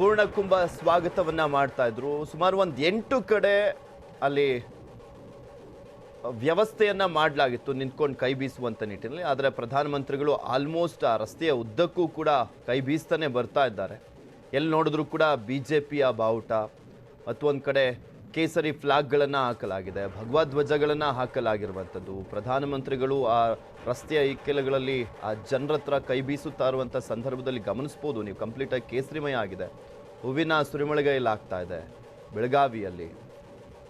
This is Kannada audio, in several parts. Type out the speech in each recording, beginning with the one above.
ಪೂರ್ಣಕುಂಭ ಸ್ವಾಗತವನ್ನ ಮಾಡ್ತಾ ಇದ್ರು. ಸುಮಾರು ಒಂದು 8 ಕಡೆ ಅಲ್ಲಿ ವ್ಯವಸ್ಥೆಯನ್ನ ಮಾಡಲಾಗಿತ್ತು ನಿಂತ್ಕೊಂಡು ಕೈ ಬೀಸುವಂತ ನಿಟ್ಟಿನಲ್ಲಿ. ಆದರೆ ಪ್ರಧಾನಮಂತ್ರಿಗಳು ಆಲ್ಮೋಸ್ಟ್ ಆ ರಸ್ತೆಯ ಉದ್ದಕ್ಕೂ ಕೂಡ ಕೈ ಬೀಸ್ತಾನೆ ಬರ್ತಾ ಇದ್ದಾರೆ. ಎಲ್ಲಿ ನೋಡಿದ್ರು ಕೂಡ ಬಿಜೆಪಿಯ ಬಾವುಟ, ಮತ್ತೊಂದು ಕಡೆ ಕೇಸರಿ ಫ್ಲಾಗ್ಗಳನ್ನು ಹಾಕಲಾಗಿದೆ, ಭಗವಾ ಧ್ವಜಗಳನ್ನು ಹಾಕಲಾಗಿರುವಂಥದ್ದು. ಪ್ರಧಾನಮಂತ್ರಿಗಳು ಆ ರಸ್ತೆಯ ಇಕ್ಕೆಲಗಳಲ್ಲಿ ಆ ಜನರ ಹತ್ರ ಕೈ ಬೀಸುತ್ತಾ ಇರುವಂಥ ಸಂದರ್ಭದಲ್ಲಿ ಗಮನಿಸ್ಬೋದು ನೀವು, ಕಂಪ್ಲೀಟಾಗಿ ಕೇಸರಿಮಯ ಆಗಿದೆ. ಹೂವಿನ ಸುರಿಮಳೆಗಾಯಿಲಾಗ್ತಾ ಇದೆ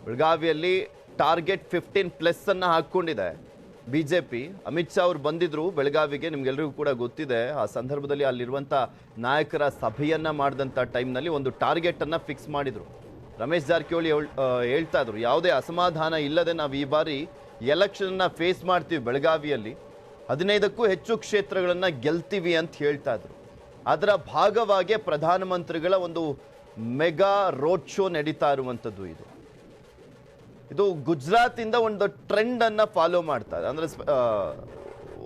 ಬೆಳಗಾವಿಯಲ್ಲಿ ಟಾರ್ಗೆಟ್ 15+ ಅನ್ನು ಹಾಕ್ಕೊಂಡಿದೆ ಬಿಜೆಪಿ. ಅಮಿತ್ ಶಾ ಅವರು ಬಂದಿದ್ರು ಬೆಳಗಾವಿಗೆ, ನಿಮ್ಗೆಲ್ರಿಗೂ ಕೂಡ ಗೊತ್ತಿದೆ. ಆ ಸಂದರ್ಭದಲ್ಲಿ ಅಲ್ಲಿರುವಂಥ ನಾಯಕರ ಸಭೆಯನ್ನ ಮಾಡಿದಂಥ ಟೈಮ್ನಲ್ಲಿ ಒಂದು ಟಾರ್ಗೆಟನ್ನು ಫಿಕ್ಸ್ ಮಾಡಿದರು. ರಮೇಶ್ ಜಾರಕಿಹೊಳಿ ಹೇಳ್ತಾ ಇದ್ರು, ಯಾವುದೇ ಅಸಮಾಧಾನ ಇಲ್ಲದೆ ನಾವು ಈ ಬಾರಿ ಎಲೆಕ್ಷನ್ನ ಫೇಸ್ ಮಾಡ್ತೀವಿ, ಬೆಳಗಾವಿಯಲ್ಲಿ 15ಕ್ಕೂ ಹೆಚ್ಚು ಕ್ಷೇತ್ರಗಳನ್ನು ಗೆಲ್ತೀವಿ ಅಂತ ಹೇಳ್ತಾ ಇದ್ರು. ಅದರ ಭಾಗವಾಗಿ ಪ್ರಧಾನಮಂತ್ರಿಗಳ ಒಂದು ಮೆಗಾ ರೋಡ್ ಶೋ ನಡೀತಾ ಇರುವಂಥದ್ದು. ಇದು ಗುಜರಾತಿಂದ ಒಂದು ಟ್ರೆಂಡ್ ಅನ್ನ ಫಾಲೋ ಮಾಡ್ತಾ ಇದೆ, ಅಂದ್ರೆ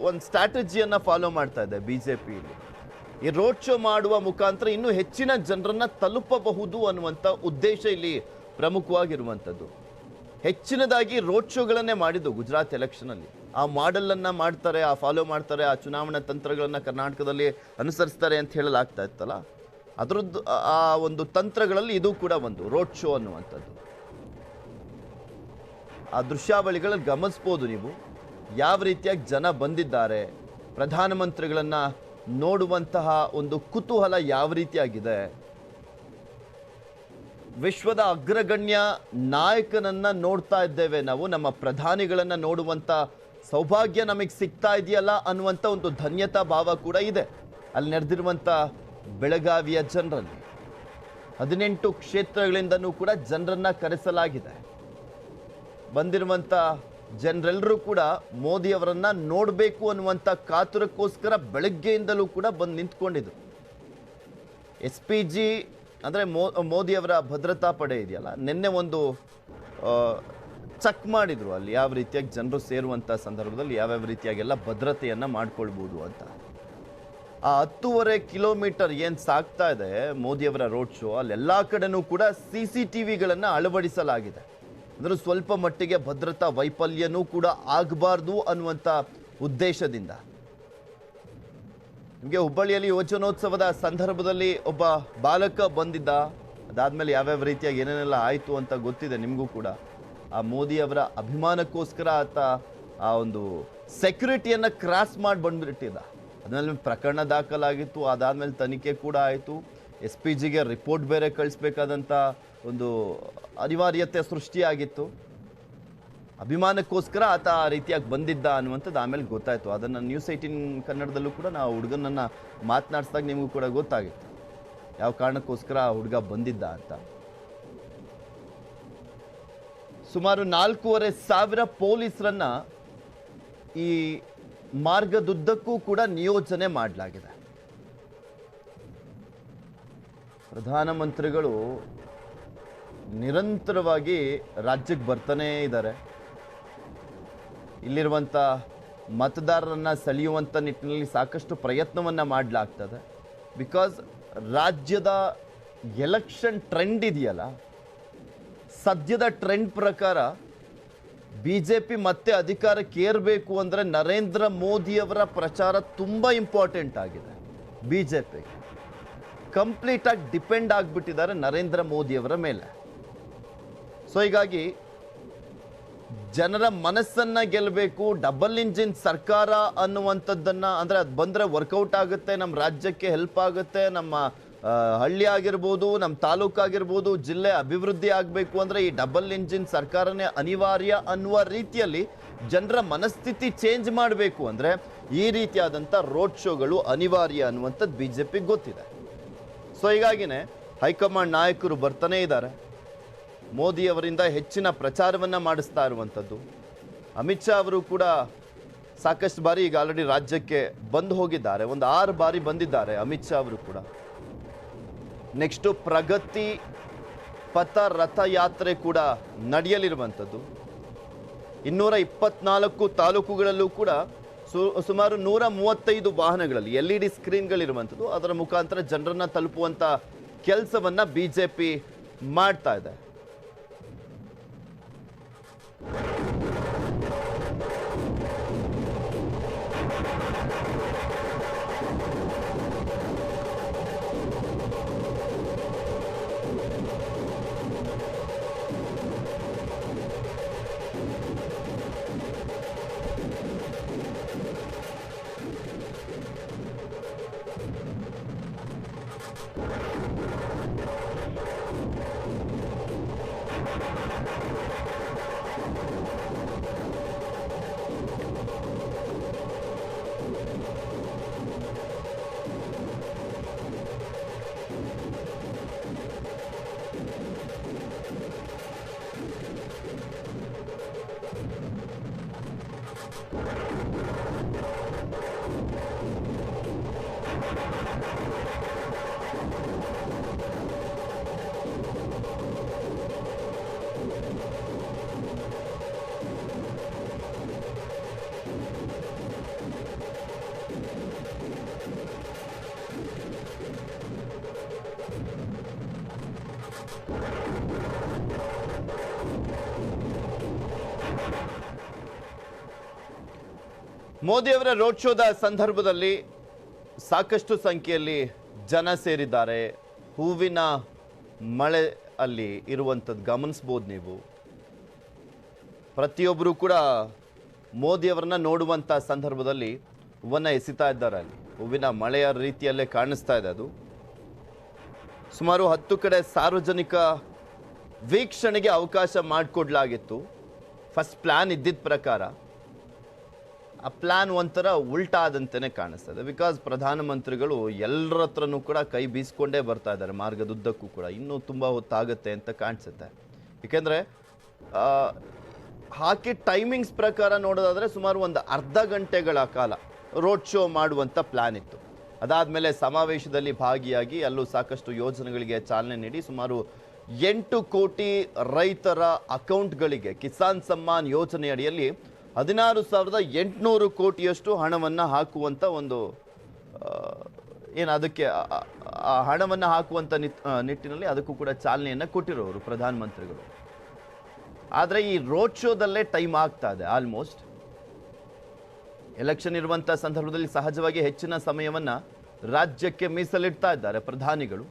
ಒಂದು ಸ್ಟ್ರಾಟಜಿಯನ್ನ ಫಾಲೋ ಮಾಡ್ತಾ ಇದೆ ಬಿಜೆಪಿ. ಈ ರೋಡ್ ಶೋ ಮಾಡುವ ಮುಖಾಂತರ ಇನ್ನೂ ಹೆಚ್ಚಿನ ಜನರನ್ನ ತಲುಪಬಹುದು ಅನ್ನುವಂಥ ಉದ್ದೇಶ ಇಲ್ಲಿ ಪ್ರಮುಖವಾಗಿರುವಂಥದ್ದು. ಹೆಚ್ಚಿನದಾಗಿ ರೋಡ್ ಶೋಗಳನ್ನೇ ಮಾಡಿದ್ದು ಗುಜರಾತ್ ಎಲೆಕ್ಷನ್ ಅಲ್ಲಿ. ಆ ಮಾಡೆಲ್ ಅನ್ನ ಮಾಡ್ತಾರೆ, ಆ ಫಾಲೋ ಮಾಡ್ತಾರೆ, ಆ ಚುನಾವಣಾ ತಂತ್ರಗಳನ್ನ ಕರ್ನಾಟಕದಲ್ಲಿ ಅನುಸರಿಸ್ತಾರೆ ಅಂತ ಹೇಳಲಾಗ್ತಾ ಇತ್ತಲ್ಲ, ಅದರದ್ದು ಆ ಒಂದು ತಂತ್ರಗಳಲ್ಲಿ ಇದು ಕೂಡ ಒಂದು ರೋಡ್ ಶೋ ಅನ್ನುವಂಥದ್ದು. ಆ ದೃಶ್ಯಾವಳಿಗಳಲ್ಲಿ ಗಮನಿಸ್ಬೋದು ನೀವು, ಯಾವ ರೀತಿಯಾಗಿ ಜನ ಬಂದಿದ್ದಾರೆ, ಪ್ರಧಾನಮಂತ್ರಿಗಳನ್ನ ನೋಡುವಂತಹ ಒಂದು ಕುತೂಹಲ ಯಾವ ರೀತಿಯಾಗಿದೆ. ವಿಶ್ವದ ಅಗ್ರಗಣ್ಯ ನಾಯಕನನ್ನ ನೋಡ್ತಾ ಇದ್ದೇವೆ ನಾವು, ನಮ್ಮ ಪ್ರಧಾನಿಗಳನ್ನ ನೋಡುವಂತ ಸೌಭಾಗ್ಯ ನಮಗೆ ಸಿಗ್ತಾ ಇದೆಯಲ್ಲ ಅನ್ನುವಂಥ ಒಂದು ಧನ್ಯತಾ ಭಾವ ಕೂಡ ಇದೆ ಅಲ್ಲಿ ನಡೆದಿರುವಂಥ ಬೆಳಗಾವಿಯ ಜನರಲ್ಲಿ. 18 ಕ್ಷೇತ್ರಗಳಿಂದನೂ ಕೂಡ ಜನರನ್ನ ಕರೆಸಲಾಗಿದೆ. ಬಂದಿರುವಂಥ ಜನರೆಲ್ಲರೂ ಕೂಡ ಮೋದಿಯವರನ್ನ ನೋಡಬೇಕು ಅನ್ನುವಂಥ ಕಾತುರಕ್ಕೋಸ್ಕರ ಬೆಳಗ್ಗೆಯಿಂದಲೂ ಕೂಡ ಬಂದು ನಿಂತ್ಕೊಂಡಿದ್ರು. SPG ಅಂದರೆ ಮೋದಿಯವರ ಭದ್ರತಾ ಪಡೆ ಇದೆಯಲ್ಲ, ನಿನ್ನೆ ಒಂದು ಚೆಕ್ ಮಾಡಿದ್ರು ಅಲ್ಲಿ ಯಾವ ರೀತಿಯಾಗಿ ಜನರು ಸೇರುವಂಥ ಸಂದರ್ಭದಲ್ಲಿ ಯಾವ್ಯಾವ ರೀತಿಯಾಗೆಲ್ಲ ಭದ್ರತೆಯನ್ನು ಮಾಡ್ಕೊಳ್ಬೋದು ಅಂತ. ಆ 10.5 ಕಿಲೋಮೀಟರ್ ಏನು ಸಾಗ್ತಾ ಇದೆ ಮೋದಿಯವರ ರೋಡ್ ಶೋ, ಅಲ್ಲೆಲ್ಲ ಕಡೆನೂ ಕೂಡ CCTVಗಳನ್ನು ಅಳವಡಿಸಲಾಗಿದೆ. ಅಂದ್ರೆ ಸ್ವಲ್ಪ ಮಟ್ಟಿಗೆ ಭದ್ರತಾ ವೈಫಲ್ಯನೂ ಕೂಡ ಆಗಬಾರ್ದು ಅನ್ನುವಂಥ ಉದ್ದೇಶದಿಂದ. ನಿಮಗೆ ಹುಬ್ಬಳ್ಳಿಯಲ್ಲಿ ಯುವಜನೋತ್ಸವದ ಸಂದರ್ಭದಲ್ಲಿ ಒಬ್ಬ ಬಾಲಕ ಬಂದಿದ್ದ, ಅದಾದ್ಮೇಲೆ ಯಾವ್ಯಾವ ರೀತಿಯಾಗಿ ಏನೇನೆಲ್ಲ ಆಯಿತು ಅಂತ ಗೊತ್ತಿದೆ ನಿಮಗೂ ಕೂಡ. ಆ ಮೋದಿಯವರ ಅಭಿಮಾನಕ್ಕೋಸ್ಕರ ಆತ ಆ ಒಂದು ಸೆಕ್ಯೂರಿಟಿಯನ್ನು ಕ್ರಾಸ್ ಮಾಡಿ ಬಂದ್ಬಿಟ್ಟಿದ್ದ. ಅದ್ಮೇಲೆ ಪ್ರಕರಣ ದಾಖಲಾಗಿತ್ತು, ಅದಾದ್ಮೇಲೆ ತನಿಖೆ ಕೂಡ ಆಯಿತು. SPGಗೆ ರಿಪೋರ್ಟ್ ಬೇರೆ ಕಳಿಸ್ಬೇಕಾದಂಥ ಒಂದು ಅನಿವಾರ್ಯತೆ ಸೃಷ್ಟಿಯಾಗಿತ್ತು. ಅಭಿಮಾನಕ್ಕೋಸ್ಕರ ಆತ ಆ ರೀತಿಯಾಗಿ ಬಂದಿದ್ದ ಅನ್ನುವಂಥದ್ದು ಆಮೇಲೆ ಗೊತ್ತಾಯಿತು. ಅದನ್ನು ನ್ಯೂಸ್ 18 ಕನ್ನಡದಲ್ಲೂ ಕೂಡ ನಾವು ಹುಡುಗನನ್ನು ಮಾತನಾಡಿಸಿದಾಗ ನಿಮಗೂ ಕೂಡ ಗೊತ್ತಾಗಿತ್ತು ಯಾವ ಕಾರಣಕ್ಕೋಸ್ಕರ ಆ ಹುಡುಗ ಬಂದಿದ್ದ ಅಂತ. ಸುಮಾರು 4,500 ಪೊಲೀಸರನ್ನ ಈ ಮಾರ್ಗದುದ್ದಕ್ಕೂ ಕೂಡ ನಿಯೋಜನೆ ಮಾಡಲಾಗಿದೆ. ಪ್ರಧಾನಮಂತ್ರಿಗಳು ನಿರಂತರವಾಗಿ ರಾಜ್ಯಕ್ಕೆ ಬರ್ತಾನೇ ಇದ್ದಾರೆ. ಇಲ್ಲಿರುವಂಥ ಮತದಾರರನ್ನು ಸೆಳೆಯುವಂಥ ನಿಟ್ಟಿನಲ್ಲಿ ಸಾಕಷ್ಟು ಪ್ರಯತ್ನವನ್ನು ಮಾಡಲಾಗ್ತದೆ. ಬಿಕಾಸ್ ರಾಜ್ಯದ ಎಲೆಕ್ಷನ್ ಟ್ರೆಂಡ್ ಇದೆಯಲ್ಲ, ಸದ್ಯದ ಟ್ರೆಂಡ್ ಪ್ರಕಾರ BJP ಮತ್ತೆ ಅಧಿಕಾರಕ್ಕೆ ಏರಬೇಕು ಅಂದರೆ ನರೇಂದ್ರ ಮೋದಿಯವರ ಪ್ರಚಾರ ತುಂಬ ಇಂಪಾರ್ಟೆಂಟ್ ಆಗಿದೆ. BJPಗೆ ಕಂಪ್ಲೀಟಾಗಿ ಡಿಪೆಂಡ್ ಆಗಿಬಿಟ್ಟಿದ್ದಾರೆ ನರೇಂದ್ರ ಮೋದಿಯವರ ಮೇಲೆ. ಸೊ ಹೀಗಾಗಿ ಜನರ ಮನಸ್ಸನ್ನು ಗೆಲ್ಲಬೇಕು, ಡಬಲ್ ಇಂಜಿನ್ ಸರ್ಕಾರ ಅನ್ನುವಂಥದ್ದನ್ನು, ಅಂದರೆ ಅದು ಬಂದರೆ ವರ್ಕೌಟ್ ಆಗುತ್ತೆ, ನಮ್ಮ ರಾಜ್ಯಕ್ಕೆ ಹೆಲ್ಪ್ ಆಗುತ್ತೆ, ನಮ್ಮ ಹಳ್ಳಿ ಆಗಿರ್ಬೋದು, ನಮ್ಮ ತಾಲೂಕು ಆಗಿರ್ಬೋದು, ಜಿಲ್ಲೆ ಅಭಿವೃದ್ಧಿ ಆಗಬೇಕು ಅಂದರೆ ಈ ಡಬಲ್ ಇಂಜಿನ್ ಸರ್ಕಾರನೇ ಅನಿವಾರ್ಯ ಅನ್ನುವ ರೀತಿಯಲ್ಲಿ ಜನರ ಮನಸ್ಥಿತಿ ಚೇಂಜ್ ಮಾಡಬೇಕು ಅಂದರೆ ಈ ರೀತಿಯಾದಂಥ ರೋಡ್ ಶೋಗಳು ಅನಿವಾರ್ಯ ಅನ್ನುವಂಥದ್ದು BJPಗೆ ಗೊತ್ತಿದೆ. ಸೊ ಹೀಗಾಗಿನೇ ಹೈಕಮಾಂಡ್ ನಾಯಕರು ಬರ್ತಾನೇ ಇದ್ದಾರೆ. ಮೋದಿಯವರಿಂದ ಹೆಚ್ಚಿನ ಪ್ರಚಾರವನ್ನು ಮಾಡಿಸ್ತಾ ಇರುವಂಥದ್ದು. ಅಮಿತ್ ಶಾ ಅವರು ಕೂಡ ಸಾಕಷ್ಟು ಬಾರಿ ಈಗ ಆಲ್ರೆಡಿ ರಾಜ್ಯಕ್ಕೆ ಬಂದು ಹೋಗಿದ್ದಾರೆ, ಒಂದು 6 ಬಾರಿ ಬಂದಿದ್ದಾರೆ ಅಮಿತ್ ಶಾ ಅವರು ಕೂಡ. ನೆಕ್ಸ್ಟು ಪ್ರಗತಿ ಪಥ ರಥಯಾತ್ರೆ ಕೂಡ ನಡೆಯಲಿರುವಂಥದ್ದು. 224 ತಾಲೂಕುಗಳಲ್ಲೂ ಕೂಡ ಸುಮಾರು 135 ವಾಹನಗಳಲ್ಲಿ LED ಸ್ಕ್ರೀನ್ಗಳಿರುವಂಥದ್ದು, ಅದರ ಮುಖಾಂತರ ಜನರನ್ನ ತಲುಪುವಂಥ ಕೆಲಸವನ್ನ ಬಿಜೆಪಿ ಮಾಡ್ತಾ ಇದೆ. ಮೋದಿಯವರ ರೋಡ್ ಶೋದ ಸಂದರ್ಭದಲ್ಲಿ ಸಾಕಷ್ಟು ಸಂಖ್ಯೆಯಲ್ಲಿ ಜನ ಸೇರಿದ್ದಾರೆ. ಹೂವಿನ ಮಳೆ ಅಲ್ಲಿ ಇರುವಂಥದ್ದು ಗಮನಿಸ್ಬೋದು ನೀವು. ಪ್ರತಿಯೊಬ್ಬರು ಕೂಡ ಮೋದಿಯವರನ್ನ ನೋಡುವಂಥ ಸಂದರ್ಭದಲ್ಲಿ ಹೂವನ್ನು ಎಸಿತಾ ಇದ್ದಾರೆ. ಅಲ್ಲಿ ಹೂವಿನ ಮಳೆಯ ರೀತಿಯಲ್ಲೇ ಕಾಣಿಸ್ತಾ ಇದೆ. ಅದು ಸುಮಾರು 10 ಕಡೆ ಸಾರ್ವಜನಿಕ ವೀಕ್ಷಣೆಗೆ ಅವಕಾಶ ಮಾಡಿಕೊಡ್ಲಾಗಿತ್ತು. ಫಸ್ಟ್ ಪ್ಲಾನ್ ಇದ್ದಿದ್ದ ಪ್ರಕಾರ ಆ ಪ್ಲಾನ್ ಒಂಥರ ಉಲ್ಟಾ ಆದಂತೆಯೇ ಕಾಣಿಸ್ತದೆ. ಬಿಕಾಸ್ ಪ್ರಧಾನಮಂತ್ರಿಗಳು ಎಲ್ಲರ ಹತ್ರನೂ ಕೂಡ ಕೈ ಬೀಸ್ಕೊಂಡೇ ಬರ್ತಾ ಇದ್ದಾರೆ ಮಾರ್ಗದುದ್ದಕ್ಕೂ ಕೂಡ. ಇನ್ನೂ ತುಂಬ ಹೊತ್ತಾಗುತ್ತೆ ಅಂತ ಕಾಣಿಸುತ್ತೆ. ಏಕೆಂದರೆ ಹಾಕಿದ ಟೈಮಿಂಗ್ಸ್ ಪ್ರಕಾರ ನೋಡೋದಾದರೆ ಸುಮಾರು ಒಂದು ಅರ್ಧ ಗಂಟೆಗಳ ಕಾಲ ರೋಡ್ ಶೋ ಮಾಡುವಂಥ ಪ್ಲಾನ್ ಇತ್ತು. ಅದಾದಮೇಲೆ ಸಮಾವೇಶದಲ್ಲಿ ಭಾಗಿಯಾಗಿ ಅಲ್ಲೂ ಸಾಕಷ್ಟು ಯೋಜನೆಗಳಿಗೆ ಚಾಲನೆ ನೀಡಿ ಸುಮಾರು 8 ಕೋಟಿ ರೈತರ ಅಕೌಂಟ್ಗಳಿಗೆ ಕಿಸಾನ್ ಸಮ್ಮಾನ್ ಯೋಜನೆ ಅಡಿಯಲ್ಲಿ 16,800 ಕೋಟಿಯಷ್ಟು ಹಣವನ್ನು ಹಾಕುವಂಥ ಒಂದು ಏನು ಅದಕ್ಕೆ ಆ ಹಣವನ್ನು ಹಾಕುವಂಥ ನಿಟ್ಟಿನಲ್ಲಿ ಅದಕ್ಕೂ ಕೂಡ ಚಾಲನೆಯನ್ನು ಕೊಟ್ಟಿರೋರು ಪ್ರಧಾನಮಂತ್ರಿಗಳು. ಆದರೆ ಈ ರೋಡ್ ಶೋದಲ್ಲೇ ಟೈಮ್ ಆಗ್ತಾ ಇದೆ. ಆಲ್ಮೋಸ್ಟ್ ಎಲೆಕ್ಷನ್ ಇರುವಂಥ ಸಂದರ್ಭದಲ್ಲಿ ಸಹಜವಾಗಿ ಹೆಚ್ಚಿನ ಸಮಯವನ್ನು ರಾಜ್ಯಕ್ಕೆ ಮೀಸಲಿಡ್ತಾ ಇದ್ದಾರೆ ಪ್ರಧಾನಿಗಳು.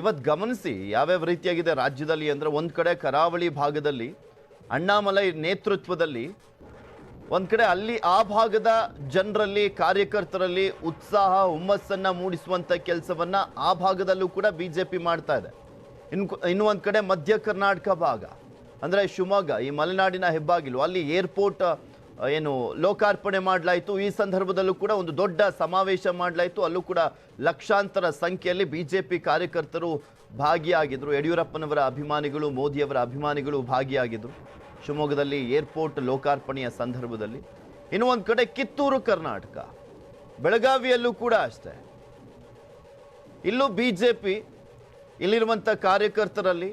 ಇವತ್ತು ಗಮನಿಸಿ ಯಾವ್ಯಾವ ರೀತಿಯಾಗಿದೆ ರಾಜ್ಯದಲ್ಲಿ ಅಂದರೆ, ಒಂದು ಕಡೆ ಕರಾವಳಿ ಭಾಗದಲ್ಲಿ ಅಣ್ಣಾಮಲೈ ನೇತೃತ್ವದಲ್ಲಿ ಒಂದು ಕಡೆ ಅಲ್ಲಿ ಆ ಭಾಗದ ಜನರಲ್ಲಿ ಕಾರ್ಯಕರ್ತರಲ್ಲಿ ಉತ್ಸಾಹ ಹುಮ್ಮಸ್ಸನ್ನು ಮೂಡಿಸುವಂಥ ಕೆಲಸವನ್ನು ಆ ಭಾಗದಲ್ಲೂ ಕೂಡ ಬಿಜೆಪಿ ಮಾಡ್ತಾ ಇದೆ. ಇನ್ನು ಒಂದು ಕಡೆ ಮಧ್ಯ ಕರ್ನಾಟಕ ಭಾಗ ಅಂದರೆ ಶಿವಮೊಗ್ಗ, ಈ ಮಲೆನಾಡಿನ ಹೆಬ್ಬಾಗಿಲು, ಅಲ್ಲಿ ಏರ್ಪೋರ್ಟ್ ಏನು ಲೋಕಾರ್ಪಣೆ ಮಾಡಲಾಯಿತು. ಈ ಸಂದರ್ಭದಲ್ಲೂ ಕೂಡ ಒಂದು ದೊಡ್ಡ ಸಮಾವೇಶ ಮಾಡಲಾಯಿತು. ಅಲ್ಲೂ ಕೂಡ ಲಕ್ಷಾಂತರ ಸಂಖ್ಯೆಯಲ್ಲಿ ಬಿಜೆಪಿ ಕಾರ್ಯಕರ್ತರು ಭಾಗಿಯಾಗಿದ್ದರು. ಯಡಿಯೂರಪ್ಪನವರ ಅಭಿಮಾನಿಗಳು, ಮೋದಿಯವರ ಅಭಿಮಾನಿಗಳು ಭಾಗಿಯಾಗಿದ್ದರು ಶಿವಮೊಗ್ಗದಲ್ಲಿ ಏರ್ಪೋರ್ಟ್ ಲೋಕಾರ್ಪಣೆಯ ಸಂದರ್ಭದಲ್ಲಿ. ಇನ್ನು ಒಂದು ಕಡೆ ಕಿತ್ತೂರು ಕರ್ನಾಟಕ, ಬೆಳಗಾವಿಯಲ್ಲೂ ಕೂಡ ಅಷ್ಟೇ. ಇಲ್ಲೂ ಬಿಜೆಪಿ ಇಲ್ಲಿರುವಂಥ ಕಾರ್ಯಕರ್ತರಲ್ಲಿ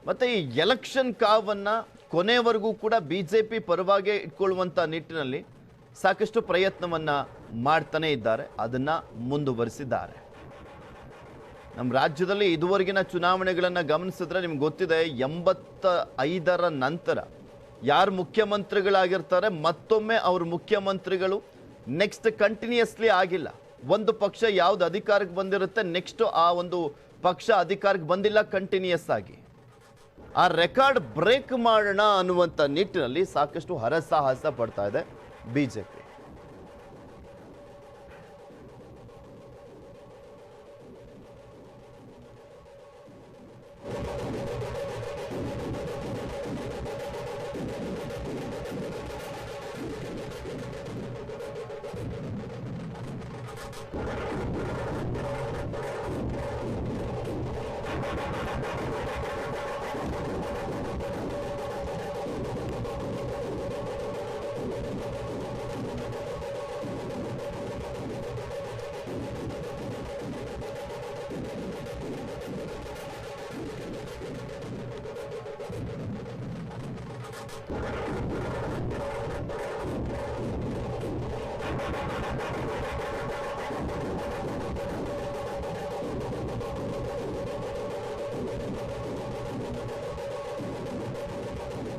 ಮತ್ತು ಈ ಎಲೆಕ್ಷನ್ ಕಾವನ್ನು ಕೊನೆವರೆಗೂ ಕೂಡ ಬಿಜೆಪಿ ಪರವಾಗಿ ಇಟ್ಕೊಳ್ಳುವಂಥ ನಿಟ್ಟಿನಲ್ಲಿ ಸಾಕಷ್ಟು ಪ್ರಯತ್ನವನ್ನು ಮಾಡ್ತಾನೆ ಇದ್ದಾರೆ. ಅದನ್ನು ಮುಂದುವರಿಸಿದ್ದಾರೆ. ನಮ್ಮ ರಾಜ್ಯದಲ್ಲಿ ಇದುವರೆಗಿನ ಚುನಾವಣೆಗಳನ್ನು ಗಮನಿಸಿದ್ರೆ ನಿಮ್ಗೆ ಗೊತ್ತಿದೆ, 85ರ ನಂತರ ಯಾರು ಮುಖ್ಯಮಂತ್ರಿಗಳಾಗಿರ್ತಾರೆ ಮತ್ತೊಮ್ಮೆ ಅವರು ಮುಖ್ಯಮಂತ್ರಿಗಳು ನೆಕ್ಸ್ಟ್ ಕಂಟಿನ್ಯೂಸ್ಲಿ ಆಗಿಲ್ಲ. ಒಂದು ಪಕ್ಷ ಯಾವ್ದು ಅಧಿಕಾರಕ್ಕೆ ಬಂದಿರುತ್ತೆ ನೆಕ್ಸ್ಟ್ ಆ ಒಂದು ಪಕ್ಷ ಅಧಿಕಾರಕ್ಕೆ ಬಂದಿಲ್ಲ ಕಂಟಿನ್ಯೂಸ್ ಆಗಿ. ಆ ರೆಕಾರ್ಡ್ ಬ್ರೇಕ್ ಮಾಡೋಣ ಅನ್ನುವಂಥ ನಿಟ್ಟಿನಲ್ಲಿ ಸಾಕಷ್ಟು ಹರಸಾಹಸ ಪಡ್ತಾ ಇದೆ ಬಿಜೆಪಿ.